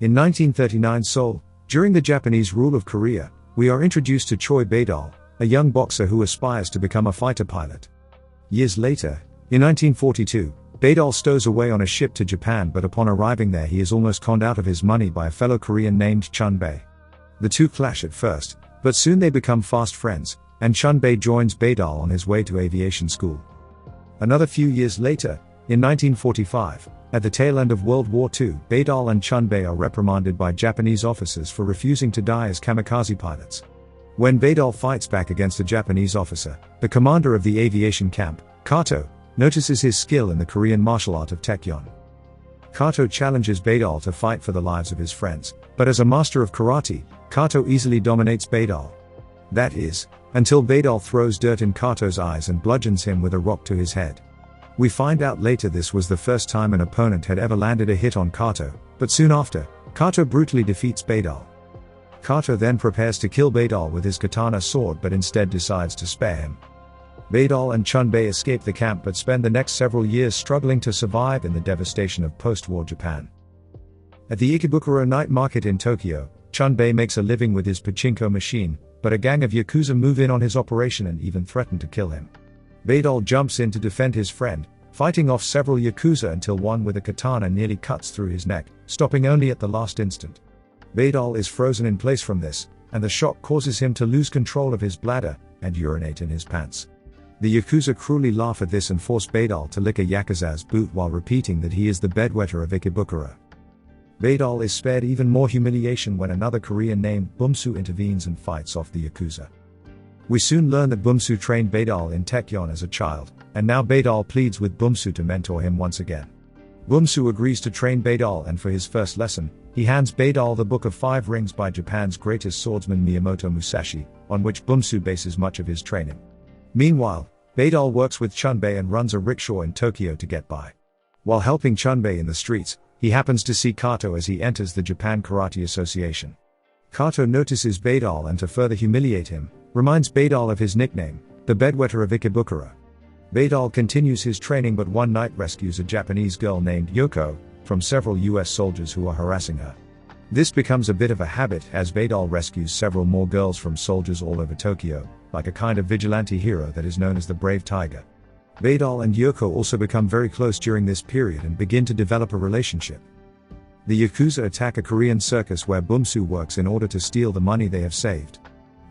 In 1939 Seoul, during the Japanese rule of Korea, we are introduced to Choi Baedal, a young boxer who aspires to become a fighter pilot. Years later, in 1942, Baedal stows away on a ship to Japan, but upon arriving there he is almost conned out of his money by a fellow Korean named Chunbae. The two clash at first, but soon they become fast friends, and Chunbae joins Baedal on his way to aviation school. Another few years later, in 1945, at the tail end of World War II, Baedal and Chunbae are reprimanded by Japanese officers for refusing to die as kamikaze pilots. When Baedal fights back against a Japanese officer, the commander of the aviation camp, Kato, notices his skill in the Korean martial art of taekyon. Kato challenges Baedal to fight for the lives of his friends, but as a master of karate, Kato easily dominates Baedal. That is, until Baedal throws dirt in Kato's eyes and bludgeons him with a rock to his head. We find out later this was the first time an opponent had ever landed a hit on Kato, but soon after, Kato brutally defeats Baedal. Kato then prepares to kill Baedal with his katana sword, but instead decides to spare him. Baedal and Chunbae escape the camp but spend the next several years struggling to survive in the devastation of post-war Japan. At the Ikebukuro night market in Tokyo, Chunbae makes a living with his pachinko machine, but a gang of Yakuza move in on his operation and even threaten to kill him. Baedal jumps in to defend his friend, fighting off several Yakuza until one with a katana nearly cuts through his neck, stopping only at the last instant. Baedal is frozen in place from this, and the shock causes him to lose control of his bladder and urinate in his pants. The Yakuza cruelly laugh at this and force Baedal to lick a Yakuza's boot while repeating that he is the bedwetter of Ikebukuro. Baedal is spared even more humiliation when another Korean named Bumsoo intervenes and fights off the Yakuza. We soon learn that Bumsoo trained Baedal in taekyon as a child, and now Baedal pleads with Bumsoo to mentor him once again. Bumsoo agrees to train Baedal, and for his first lesson, he hands Baedal the Book of Five Rings by Japan's greatest swordsman Miyamoto Musashi, on which Bumsoo bases much of his training. Meanwhile, Baedal works with Chunbae and runs a rickshaw in Tokyo to get by. While helping Chunbae in the streets, he happens to see Kato as he enters the Japan Karate Association. Kato notices Baedal and, to further humiliate him, reminds Baedal of his nickname, the bedwetter of Ikebukuro. Baedal continues his training but one night rescues a Japanese girl named Yoko from several US soldiers who are harassing her. This becomes a bit of a habit as Baedal rescues several more girls from soldiers all over Tokyo, like a kind of vigilante hero that is known as the Brave Tiger. Baedal and Yoko also become very close during this period and begin to develop a relationship. The Yakuza attack a Korean circus where Bumsoo works in order to steal the money they have saved.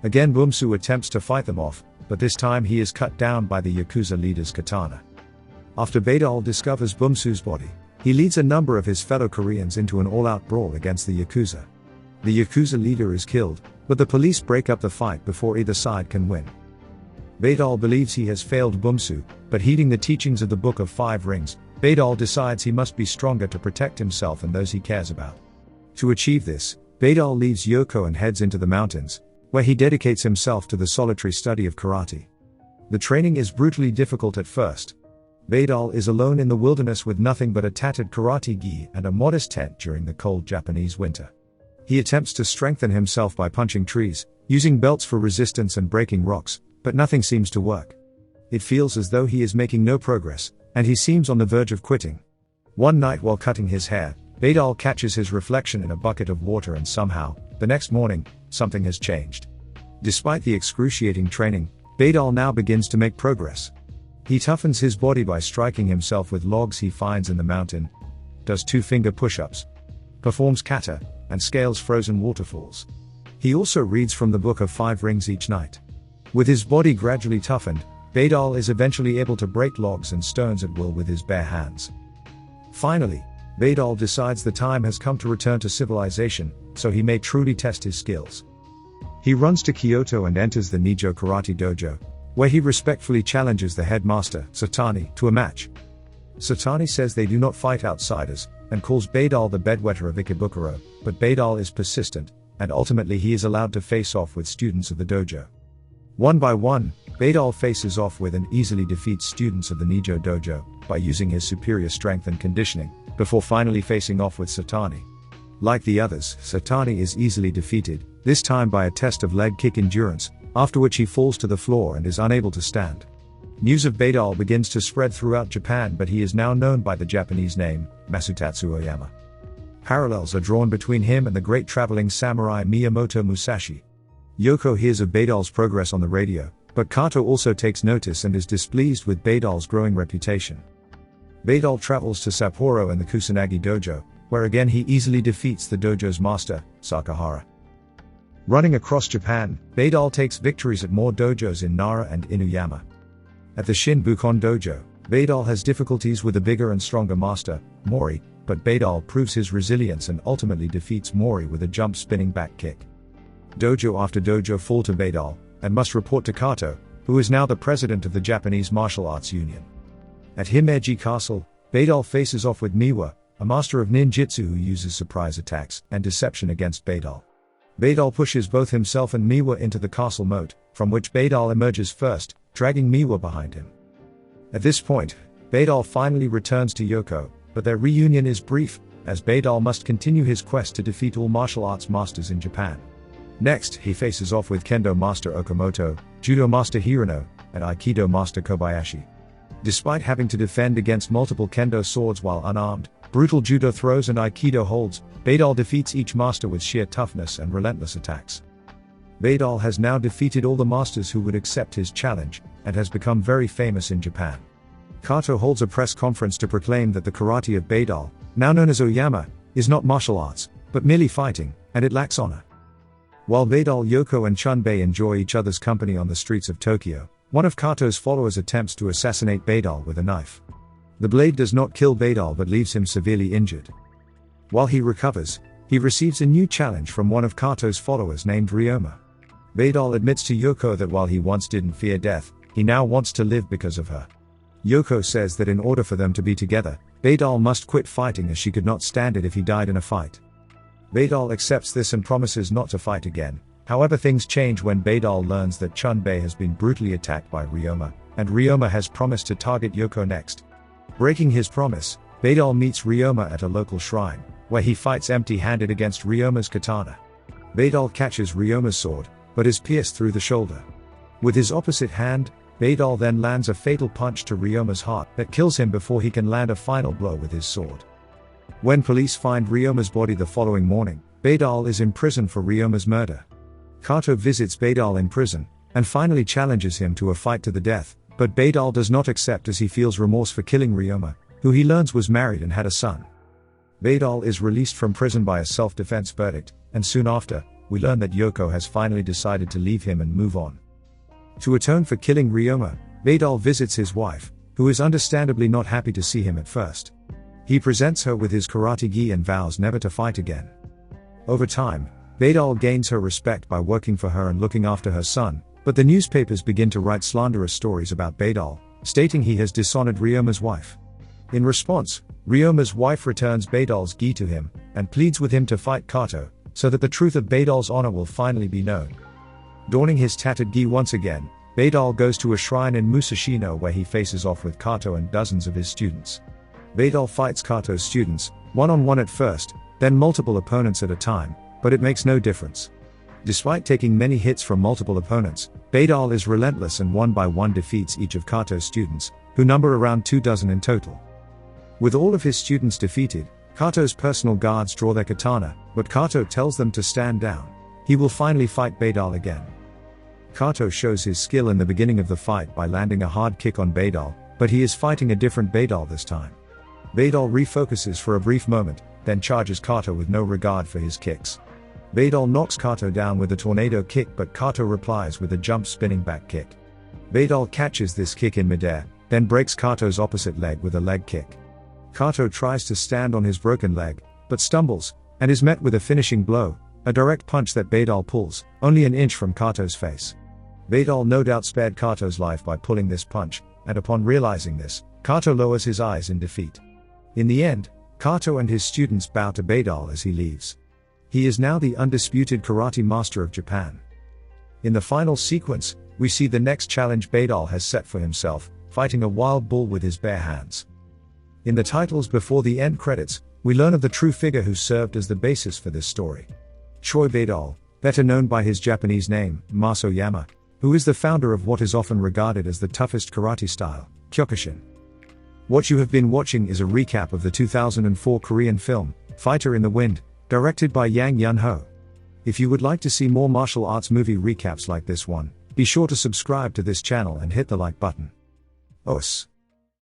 Again, Bumsoo attempts to fight them off, but this time he is cut down by the Yakuza leader's katana. After Baedal discovers Bumsoo's body, he leads a number of his fellow Koreans into an all-out brawl against the Yakuza. The Yakuza leader is killed, but the police break up the fight before either side can win. Baedal believes he has failed Bumsoo, but heeding the teachings of the Book of Five Rings, Baedal decides he must be stronger to protect himself and those he cares about. To achieve this, Baedal leaves Yoko and heads into the mountains, where he dedicates himself to the solitary study of karate. The training is brutally difficult at first. Baedal is alone in the wilderness with nothing but a tattered karate gi and a modest tent during the cold Japanese winter. He attempts to strengthen himself by punching trees, using belts for resistance and breaking rocks, but nothing seems to work. It feels as though he is making no progress, and he seems on the verge of quitting. One night while cutting his hair, Baedal catches his reflection in a bucket of water and somehow, the next morning, something has changed. Despite the excruciating training, Baedal now begins to make progress. He toughens his body by striking himself with logs he finds in the mountain, does 2-finger push-ups, performs kata, and scales frozen waterfalls. He also reads from the Book of Five Rings each night. With his body gradually toughened, Baedal is eventually able to break logs and stones at will with his bare hands. Finally, Baedal decides the time has come to return to civilization, so he may truly test his skills. He runs to Kyoto and enters the Nijo Karate Dojo, where he respectfully challenges the headmaster, Satani, to a match. Satani says they do not fight outsiders, and calls Baedal the bedwetter of Ikebukuro, but Baedal is persistent, and ultimately he is allowed to face off with students of the dojo. One by one, Baedal faces off with and easily defeats students of the Nijo Dojo, by using his superior strength and conditioning, before finally facing off with Satani. Like the others, Satani is easily defeated, this time by a test of leg kick endurance, after which he falls to the floor and is unable to stand. News of Baedal begins to spread throughout Japan, but he is now known by the Japanese name, Masutatsu Oyama. Parallels are drawn between him and the great traveling samurai Miyamoto Musashi. Yoko hears of Baedal's progress on the radio, but Kato also takes notice and is displeased with Baedal's growing reputation. Baedal travels to Sapporo and the Kusanagi Dojo, where again he easily defeats the dojo's master, Sakahara. Running across Japan, Baedal takes victories at more dojos in Nara and Inuyama. At the Shin Bukon Dojo, Baedal has difficulties with a bigger and stronger master, Mori, but Baedal proves his resilience and ultimately defeats Mori with a jump spinning back kick. Dojo after dojo fall to Baedal, and must report to Kato, who is now the president of the Japanese Martial Arts Union. At Himeji Castle, Baedal faces off with Miwa, a master of ninjutsu who uses surprise attacks and deception against Baedal. Baedal pushes both himself and Miwa into the castle moat, from which Baedal emerges first, dragging Miwa behind him. At this point, Baedal finally returns to Yoko, but their reunion is brief, as Baedal must continue his quest to defeat all martial arts masters in Japan. Next, he faces off with Kendo Master Okamoto, Judo Master Hirano, and Aikido Master Kobayashi. Despite having to defend against multiple Kendo swords while unarmed, brutal Judo throws and Aikido holds, Baedal defeats each master with sheer toughness and relentless attacks. Baedal has now defeated all the masters who would accept his challenge, and has become very famous in Japan. Kato holds a press conference to proclaim that the karate of Baedal, now known as Oyama, is not martial arts, but merely fighting, and it lacks honor. While Baedal, Yoko and Chunbae enjoy each other's company on the streets of Tokyo, one of Kato's followers attempts to assassinate Baedal with a knife. The blade does not kill Baedal but leaves him severely injured. While he recovers, he receives a new challenge from one of Kato's followers named Ryoma. Baedal admits to Yoko that while he once didn't fear death, he now wants to live because of her. Yoko says that in order for them to be together, Baedal must quit fighting as she could not stand it if he died in a fight. Baedal accepts this and promises not to fight again. However, things change when Baedal learns that Chunbae has been brutally attacked by Ryoma, and Ryoma has promised to target Yoko next. Breaking his promise, Baedal meets Ryoma at a local shrine, where he fights empty-handed against Ryoma's katana. Baedal catches Ryoma's sword, but is pierced through the shoulder. With his opposite hand, Baedal then lands a fatal punch to Ryoma's heart that kills him before he can land a final blow with his sword. When police find Ryoma's body the following morning, Baedal is imprisoned for Ryoma's murder. Kato visits Baedal in prison, and finally challenges him to a fight to the death, but Baedal does not accept as he feels remorse for killing Ryoma, who he learns was married and had a son. Baedal is released from prison by a self-defense verdict, and soon after, we learn that Yoko has finally decided to leave him and move on. To atone for killing Ryoma, Baedal visits his wife, who is understandably not happy to see him at first. He presents her with his karate gi and vows never to fight again. Over time, Baedal gains her respect by working for her and looking after her son, but the newspapers begin to write slanderous stories about Baedal, stating he has dishonored Ryoma's wife. In response, Ryoma's wife returns Baedal's gi to him, and pleads with him to fight Kato, so that the truth of Baedal's honor will finally be known. Donning his tattered gi once again, Baedal goes to a shrine in Musashino where he faces off with Kato and dozens of his students. Baedal fights Kato's students, one-on-one at first, then multiple opponents at a time, but it makes no difference. Despite taking many hits from multiple opponents, Baedal is relentless and one by one defeats each of Kato's students, who number around 24 in total. With all of his students defeated, Kato's personal guards draw their katana, but Kato tells them to stand down. He will finally fight Baedal again. Kato shows his skill in the beginning of the fight by landing a hard kick on Baedal, but he is fighting a different Baedal this time. Baedal refocuses for a brief moment, then charges Kato with no regard for his kicks. Baedal knocks Kato down with a tornado kick, but Kato replies with a jump spinning back kick. Baedal catches this kick in midair, then breaks Kato's opposite leg with a leg kick. Kato tries to stand on his broken leg, but stumbles, and is met with a finishing blow, a direct punch that Baedal pulls, only an inch from Kato's face. Baedal no doubt spared Kato's life by pulling this punch, and upon realizing this, Kato lowers his eyes in defeat. In the end, Kato and his students bow to Baedal as he leaves. He is now the undisputed karate master of Japan. In the final sequence, we see the next challenge Baedal has set for himself, fighting a wild bull with his bare hands. In the titles before the end credits, we learn of the true figure who served as the basis for this story. Choi Baedal, better known by his Japanese name, Mas Oyama, who is the founder of what is often regarded as the toughest karate style, kyokushin. What you have been watching is a recap of the 2004 Korean film, Fighter in the Wind, directed by Yang Yun-ho. If you would like to see more martial arts movie recaps like this one, be sure to subscribe to this channel and hit the like button. Os.